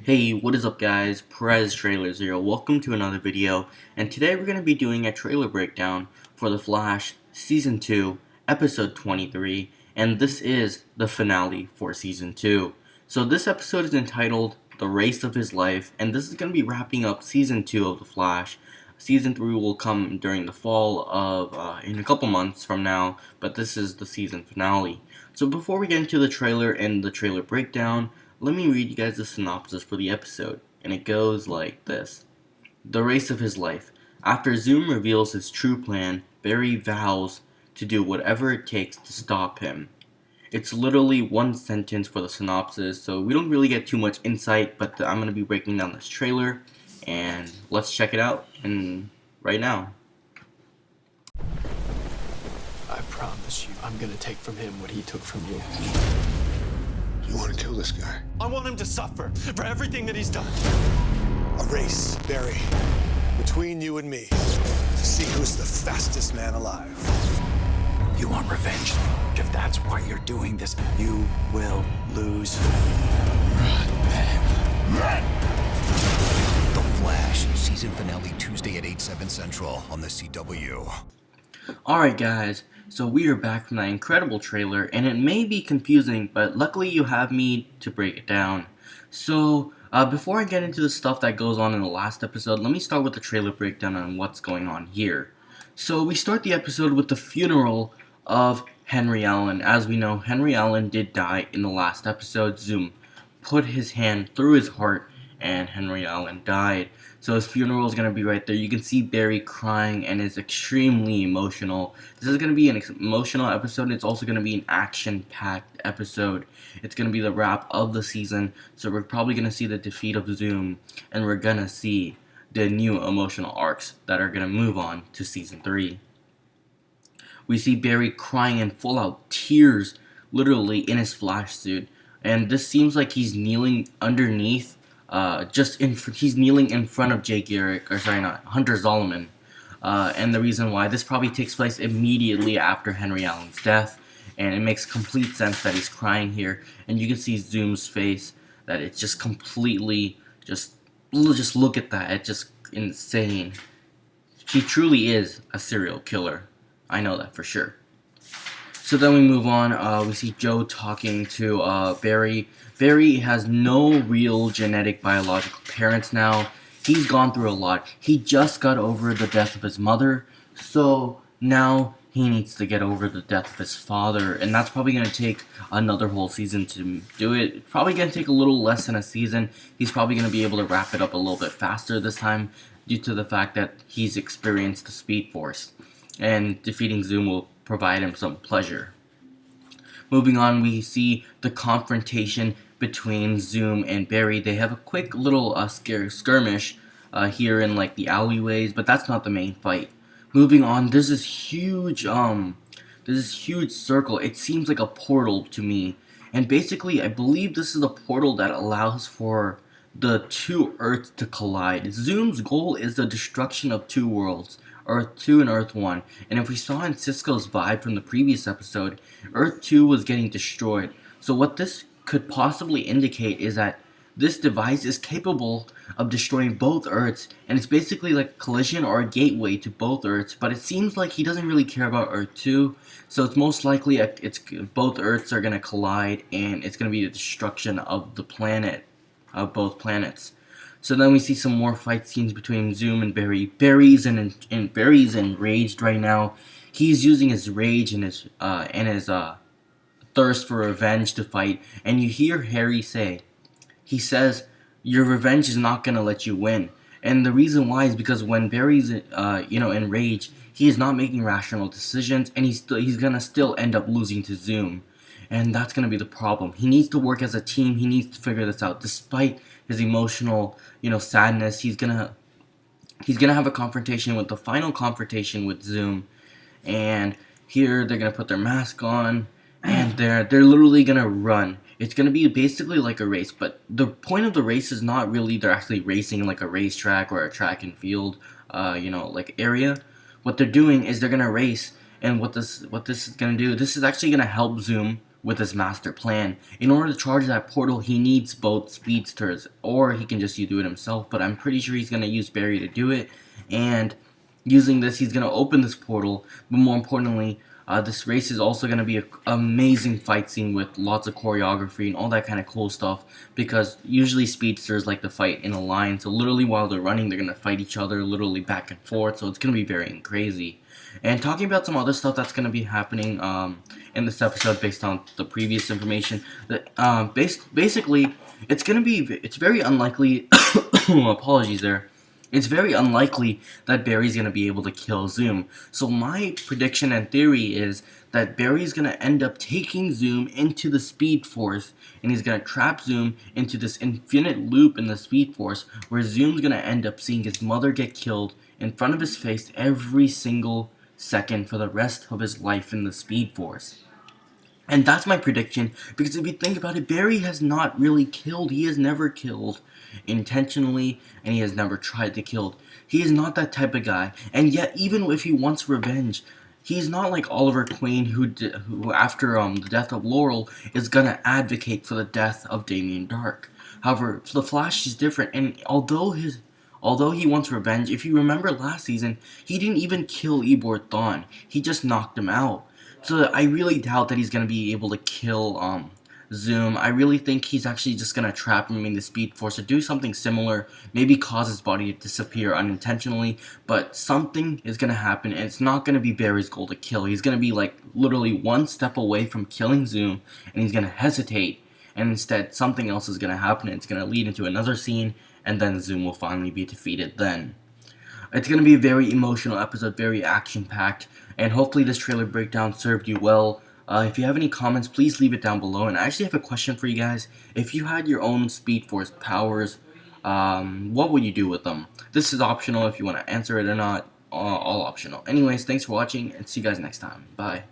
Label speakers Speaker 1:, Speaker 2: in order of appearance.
Speaker 1: Hey, what is up guys? Perez Trailers here. Welcome to another video, and today we're going to be doing a trailer breakdown for The Flash Season 2, Episode 23, and this is the finale for Season 2. So this episode is entitled The Race of His Life, and this is going to be wrapping up Season 2 of The Flash. Season 3 will come during the fall of, in a couple months from now, but this is the season finale. So before we get into the trailer and the trailer breakdown, let me read you guys the synopsis for the episode, and it goes like this. The race of his life. After Zoom reveals his true plan, Barry vows to do whatever it takes to stop him. It's literally one sentence for the synopsis, so we don't really get too much insight, but I'm going to be breaking down this trailer, and let's check it out right now.
Speaker 2: I promise you, I'm gonna take from him what he took from you.
Speaker 3: You want to kill this guy?
Speaker 2: I want him to suffer for everything that he's done.
Speaker 4: A race, Barry, between you and me, to see who's the fastest man alive.
Speaker 5: You want revenge? If that's why you're doing this, you will lose. Run, man. Run! The Flash, season finale Tuesday at 8/7 Central on the CW.
Speaker 1: Alright guys, so we are back from that incredible trailer, and it may be confusing, but luckily you have me to break it down. So, before I get into the stuff that goes on in the last episode, let me start with the trailer breakdown on what's going on here. So, we start the episode with the funeral of Henry Allen. As we know, Henry Allen did die in the last episode. Zoom put his hand through his heart, and Henry Allen died. So his funeral is going to be right there. You can see Barry crying and is extremely emotional. This is going to be an emotional episode. It's also going to be an action-packed episode. It's going to be the wrap of the season. So we're probably going to see the defeat of Zoom, and we're going to see the new emotional arcs that are going to move on to Season 3. We see Barry crying in full-out tears, literally in his Flash suit. And this seems like he's kneeling underneath he's kneeling in front of Hunter Zolomon, and the reason why this probably takes place immediately after Henry Allen's death, and it makes complete sense that he's crying here, and you can see Zoom's face, that it's just completely, just look at that, it's just insane. He truly is a serial killer, I know that for sure. So then we move on, we see Joe talking to Barry. Barry has no real genetic biological parents now. He's gone through a lot. He just got over the death of his mother, so now he needs to get over the death of his father, and that's probably going to take another whole season to do it. It's probably going to take a little less than a season. He's probably going to be able to wrap it up a little bit faster this time due to the fact that he's experienced the Speed Force, and defeating Zoom will provide him some pleasure. Moving on, we see the confrontation between Zoom and Barry. They have a quick little skirmish here in like the alleyways, but that's not the main fight. Moving on, there's this huge circle. It seems like a portal to me, and basically I believe this is a portal that allows for the two Earths to collide. Zoom's goal is the destruction of two worlds, Earth 2 and Earth 1, and if we saw in Cisco's vibe from the previous episode, Earth 2 was getting destroyed. So what this could possibly indicate is that this device is capable of destroying both Earths, and it's basically like a collision or a gateway to both Earths, but it seems like he doesn't really care about Earth 2, so it's most likely both Earths are going to collide, and it's going to be the destruction of the planet, of both planets. So then we see some more fight scenes between Zoom and Barry. Barry's enraged right now. He's using his rage and his thirst for revenge to fight. And you hear Harry say, he says, "Your revenge is not gonna let you win." And the reason why is because when Barry's enraged, he is not making rational decisions, and he's gonna still end up losing to Zoom. And that's going to be the problem. He needs to work as a team. He needs to figure this out. Despite his emotional, sadness, he's gonna have a confrontation with the final confrontation with Zoom. And here they're gonna put their mask on, and they're literally gonna run. It's gonna be basically like a race, but the point of the race is not really they're actually racing like a racetrack or a track and field, like area. What they're doing is they're gonna race, and what this is gonna do, this is actually gonna help Zoom with his master plan. In order to charge that portal, he needs both speedsters, or he can just do it himself, but I'm pretty sure he's going to use Barry to do it, and using this, he's going to open this portal, but more importantly, this race is also going to be an amazing fight scene with lots of choreography and all that kind of cool stuff, because usually speedsters like to fight in a line, so literally while they're running, they're going to fight each other literally back and forth, so it's going to be very crazy. And talking about some other stuff that's going to be happening in this episode based on the previous information, that basically, it's very unlikely, apologies there, it's very unlikely that Barry's going to be able to kill Zoom. So my prediction and theory is that Barry's going to end up taking Zoom into the Speed Force, and he's going to trap Zoom into this infinite loop in the Speed Force, where Zoom's going to end up seeing his mother get killed in front of his face every single second for the rest of his life in the Speed Force. And that's my prediction, because if you think about it, Barry has not really killed. He has never killed intentionally, and he has never tried to kill. He is not that type of guy. And yet, even if he wants revenge, he's not like Oliver Queen, who after the death of Laurel, is gonna advocate for the death of Damien Dark. However, the Flash is different, and although he wants revenge, if you remember last season, he didn't even kill Eobard Thawne. He just knocked him out. So I really doubt that he's going to be able to kill Zoom. I really think he's actually just going to trap him in the Speed Force or do something similar, maybe cause his body to disappear unintentionally, but something is going to happen, and it's not going to be Barry's goal to kill. He's going to be like literally one step away from killing Zoom, and he's going to hesitate, and instead something else is going to happen, and it's going to lead into another scene, and then Zoom will finally be defeated then. It's going to be a very emotional episode, very action-packed, and hopefully this trailer breakdown served you well. If you have any comments, please leave it down below. And I actually have a question for you guys. If you had your own Speed Force powers, what would you do with them? This is optional if you want to answer it or not. All optional. Anyways, thanks for watching, and see you guys next time. Bye.